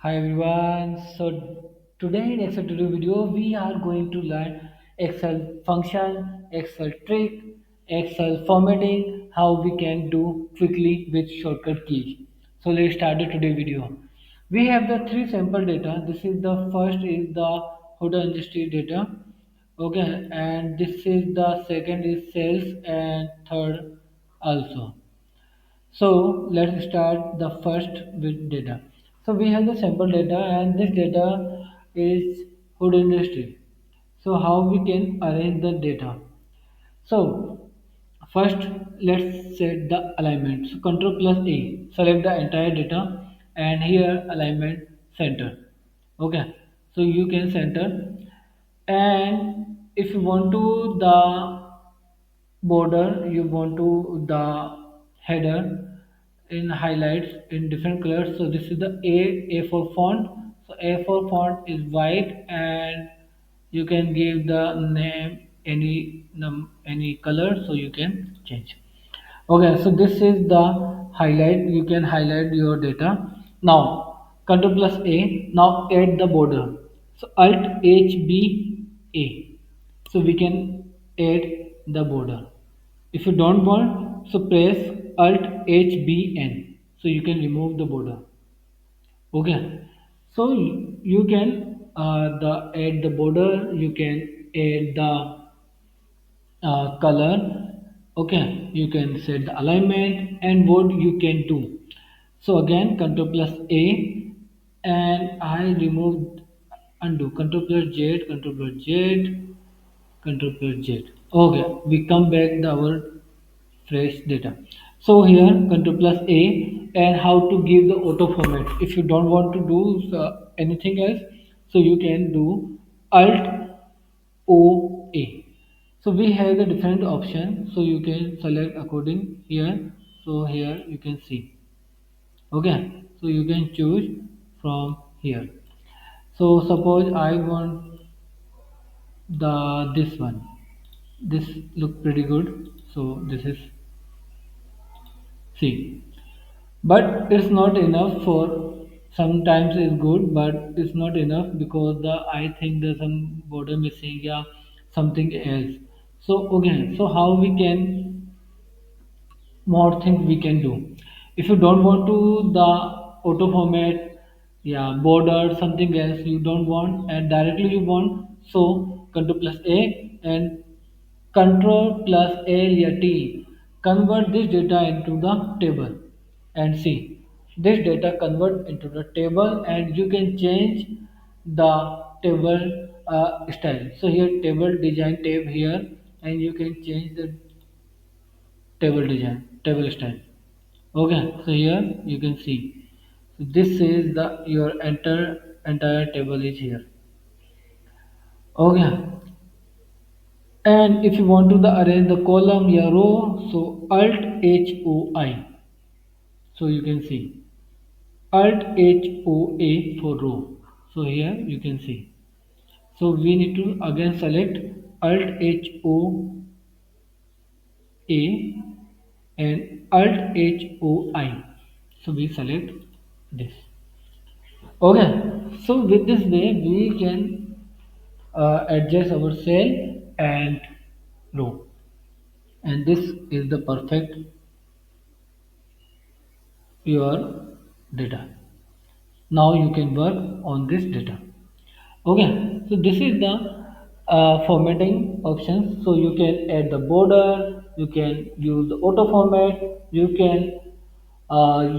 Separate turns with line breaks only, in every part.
Hi everyone. So today in Excel tutorial video we are going to learn Excel function, Excel trick, Excel formatting, how we can do quickly with shortcut keys. So let's start the today video. We have the three sample data. This is the first is the hotel industry data. Okay, and this is the second is sales and third also. So let's start the first with data. So we have the sample data and this data is food industry. So how we can arrange the data? So first let's set the alignment. So Control plus A, select the entire data and here alignment center. Okay, so you can center and if you want to the border you want to the header in highlights in different colors. So this is the A4 font. So A4 font is white and you can give the name any color, so you can change. Okay, so this is the highlight. You can highlight your data. Now Control plus A. Now add the border. So Alt H B A. So we can add the border. If you don't want, so press Alt HBN. So you can remove the border. Okay. So you can the add the border. You can add the color. Okay, you can set the alignment and what you can do. So again Control plus A and I removed undo Control plus Z, Control plus Z, Control plus Z. Okay, we come back the our fresh data. So here Control plus A and how to give the auto format. If you don't want to do anything else, so you can do Alt OA. So we have the different option. So you can select according here. So here you can see. Okay. So you can choose from here. So suppose I want the this one. This look pretty good. So this is C. But it's not enough for sometimes it's good, but it's not enough because the I think there's some border missing, yeah, something else. So okay, so how we can more things we can do. If you don't want to the auto format, yeah, border something else you don't want and directly you want, so control plus A and control plus A या T, convert this data into the table and see this data convert into the table and you can change the table style. So here table design tab here and you can change the table design, table style. Okay, so here you can see. So this is the your entire table is here. Okay, and if you want to the arrange the column या row, so Alt H O I. So you can see Alt H O A for row. So here you can see. So we need to again select Alt H O A and Alt H O I. So we select this. Okay, so with this way we can adjust our cell and row, and this is the perfect your data. Now you can work on this data. Okay, so this is the formatting options. So you can add the border, you can use the auto format, you can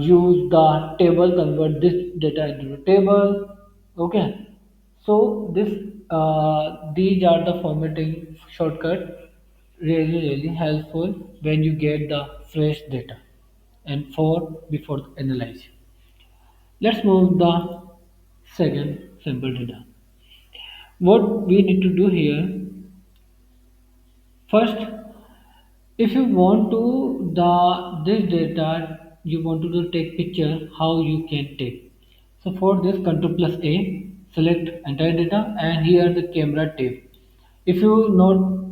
use the table, convert this data into a table. Okay, so this these are the formatting shortcut, really helpful when you get the fresh data and for before analyze. Let's move the second simple data. What we need to do here first, if you want to the this data you want to do take picture, how you can take. So for this control plus A, select entire data and here the camera tab. If you not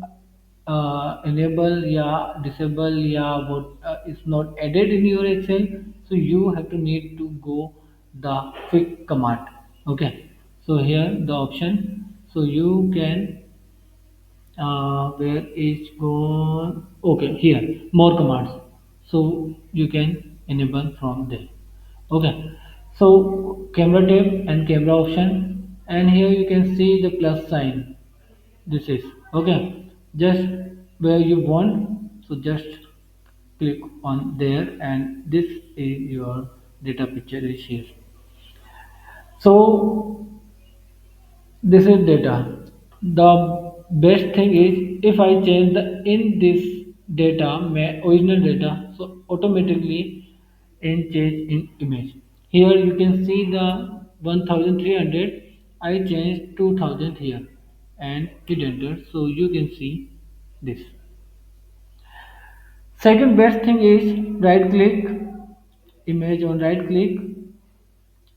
enable yeah disable yeah what is not added in your Excel, so you have to need to go the quick command. Okay, so here the option, so you can where is gone, okay, here more commands, so you can enable from there. Okay, so camera tab and camera option, and here you can see the plus sign. This is okay, just where you want, so just click on there, and this is your data picture is here. So this is data. The best thing is if I change the in this data my original data, so automatically in change in image. Here you can see the 1300, I changed 2000 here and hit enter, so you can see this. Second best thing is right click image, on right click,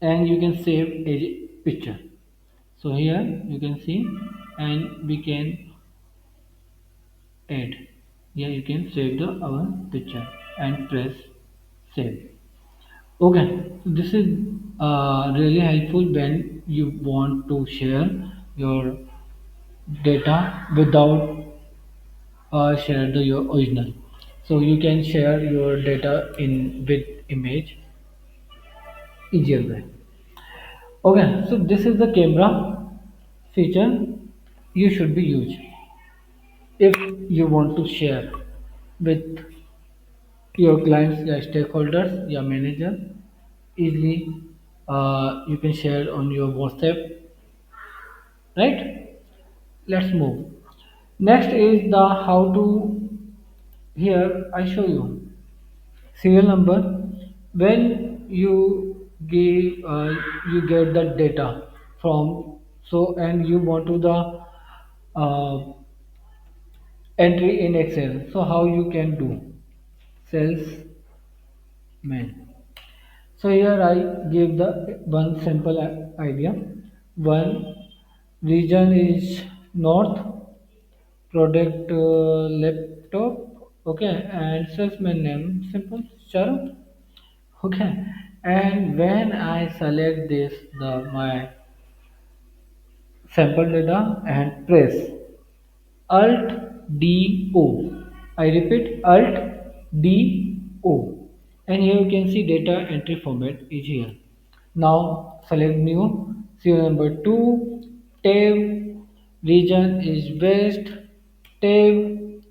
and you can save a picture. So here you can see, and we can add. Here you can save the our picture and press save. Okay, so this is really helpful when you want to share your data without share your original. So you can share your data in with image easier way. Okay, so this is the camera feature you should be used if you want to share with your clients, your stakeholders, your manager. Easily you can share on your WhatsApp, right? Let's move. Next is the how to. Here I show you serial number. When you give you get the data from, so and you want to the uh, entry in Excel. So how you can do salesman. So here I give the one simple idea. One region is north, product laptop, okay, and salesman name simple Sharon, okay. And when I select this, the my sample data and press Alt D O. I repeat Alt D O. And here you can see data entry format is here. Now select new, serial number 2, tab, region is west, tab,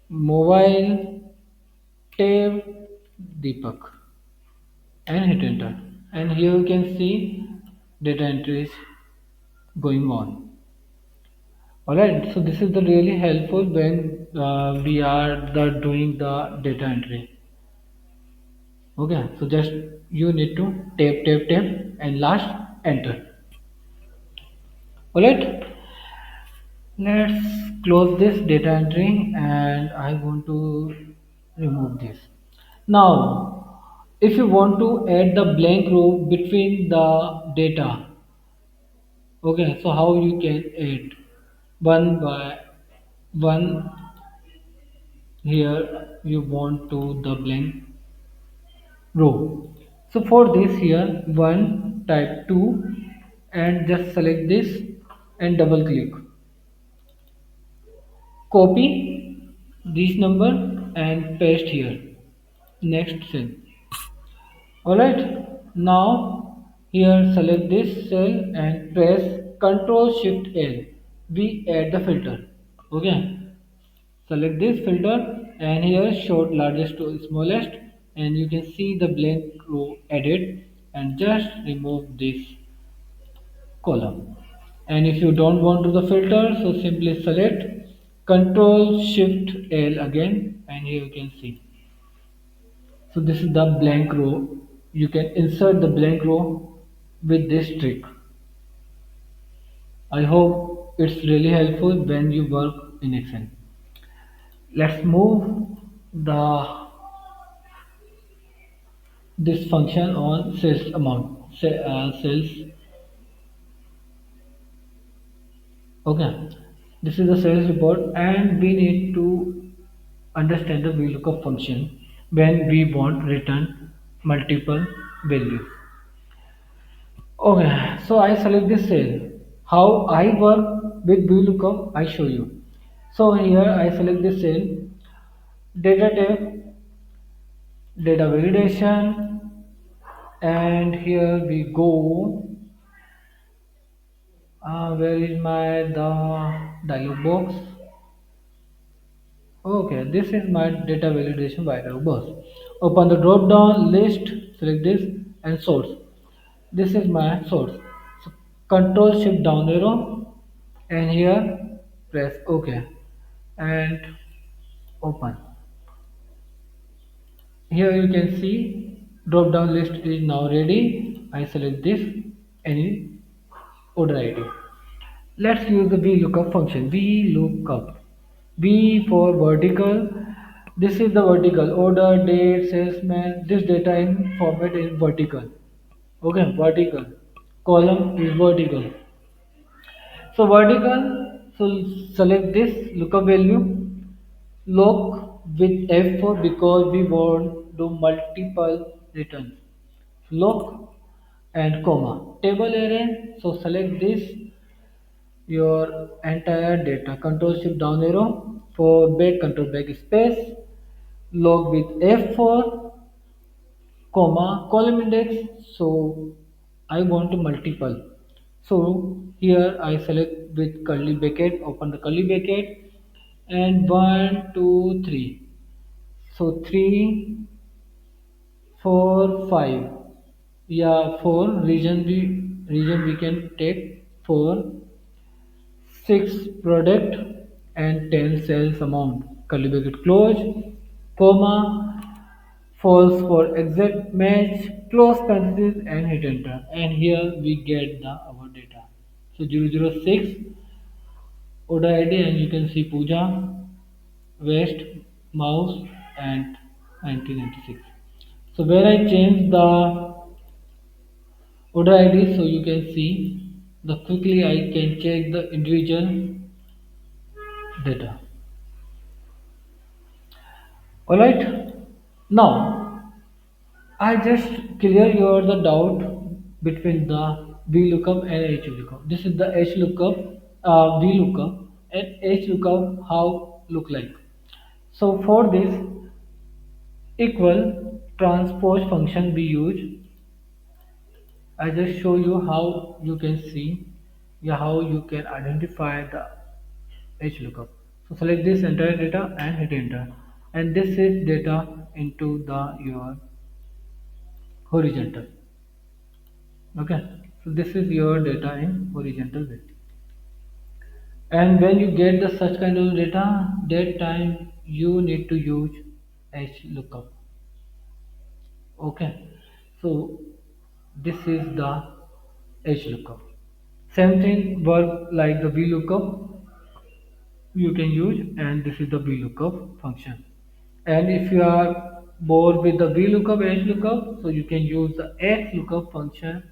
mobile, tab, Deepak, and hit enter. And here you can see data entry is going on. Alright, so this is the really helpful when we are doing the data entry. Okay, so just you need to tap and last enter. Alright, let's close this data entry, and I want to remove this. Now, if you want to add the blank row between the data, okay, so how you can add one by one. Here you want to the blank row. So for this here, one type 2, and just select this and double click. Copy this number and paste here. Next cell. Alright. Now here select this cell and press Ctrl Shift L. We add the filter. Okay. Select this filter, and here short largest to smallest, and you can see the blank row added, and just remove this column. And if you don't want to the filter, so simply select Control Shift L again, and here you can see. So this is the blank row. You can insert the blank row with this trick. I hope it's really helpful when you work in Excel. Let's move the this function on sales amount, sales. Okay, this is the sales report, and we need to understand the VLOOKUP function when we want return multiple values. Okay, so I select this cell. How I work with VLOOKUP, I show you. So here I select this cell, data type, data validation, and here we go. Where is my the dialog box? Okay, this is my data validation dialog box. Open the drop down list, select this and source. This is my source. So control shift down arrow and here press OK and open. Here you can see drop down list is now ready. I select this any order ID. Let's use the VLOOKUP function. VLOOKUP. V for vertical. This is the vertical order, date, salesman. This data in format is vertical. Okay, vertical. Column is vertical. So vertical. So select this lookup value. Lock with F4 because we want do multiple returns. Lock and comma. Table array. So select this your entire data. Control shift down arrow for back control back space. Log with F4 comma column index. So I want to multiple. So here I select with curly bracket, open the curly bracket and one, two, three. So three, four, five. Yeah, four region we can take four, six product and 10 sales amount. Curly bracket close, comma, false for exact match, close parenthesis and hit enter. And here we get the our data. So 006 order ID and you can see Puja, West, Mouse and 1996. So where I change the order ID so you can see the quickly I can check the individual data. Alright. Now I just clear your the doubt between the VLOOKUP and HLOOKUP. This is the HLOOKUP, VLOOKUP and HLOOKUP how look like. So for this equal transpose function we use. I just show you how you can see, yeah, how you can identify the HLOOKUP. So select this entire data and hit enter. And this is data into the your horizontal. Okay, so this is your data in horizontal way. And when you get the such kind of data, that time you need to use HLOOKUP. Okay, so this is the HLOOKUP. Same thing work like the VLOOKUP you can use, and this is the VLOOKUP function. And if you are bored with the VLOOKUP, HLOOKUP, so you can use the XLOOKUP function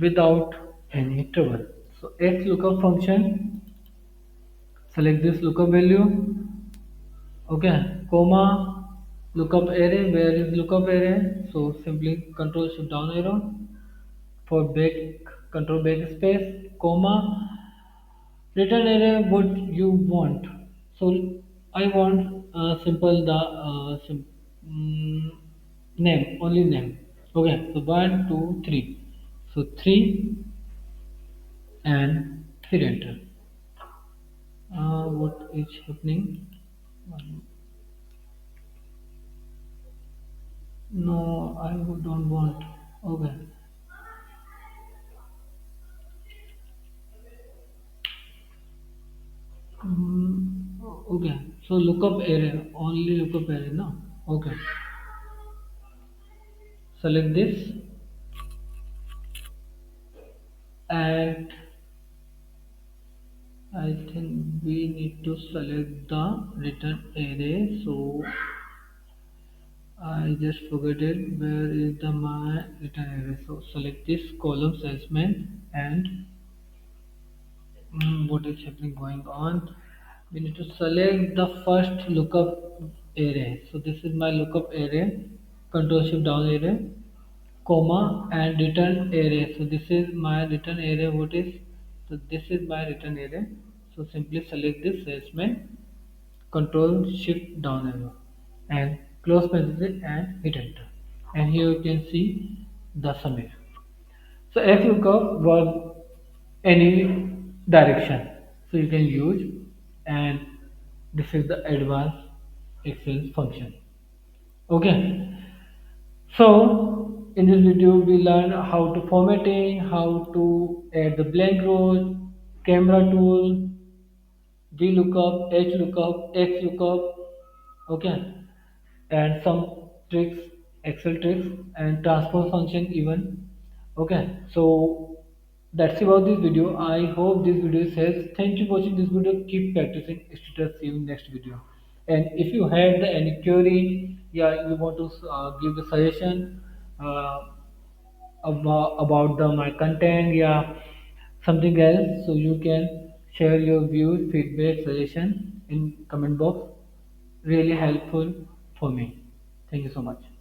without any trouble. So XLOOKUP function, select this lookup value, okay, comma, lookup array, where is lookup array? So simply control shift down arrow for back, control backspace, comma, return array what you want. So I want simple the name, only name. Okay, so one, two, three. So three and hit enter. What is happening? No, I don't want. Okay. Okay. So lookup array, only lookup array, no? Okay. Select this and I think we need to select the return array. So I just forgot it. Where is the my return array? So select this column salesman and what is happening going on? We need to select the first lookup array. So this is my lookup array. Control shift down array. comma and return array. So this is my return array. What is, so this is my return array. So simply select this salesman, control shift down arrow and close parenthesis and hit enter. And here you can see the summary. So if you curve was any direction, so you can use, and this is the advanced Excel function. Okay, so in this video we learn how to formatting, how to add the blank rows, camera tool, Vlookup, HLOOKUP, XLOOKUP, okay, and some tricks, Excel tricks, and transpose function even. Okay, so that's about this video. I hope this video says. Thank you for watching this video. Keep practicing. Status. See you in next video. And if you had any query, yeah, you want to give the suggestion about the my content, yeah, something else, so you can share your views, feedback, suggestion in comment box. Really helpful for me. Thank you so much.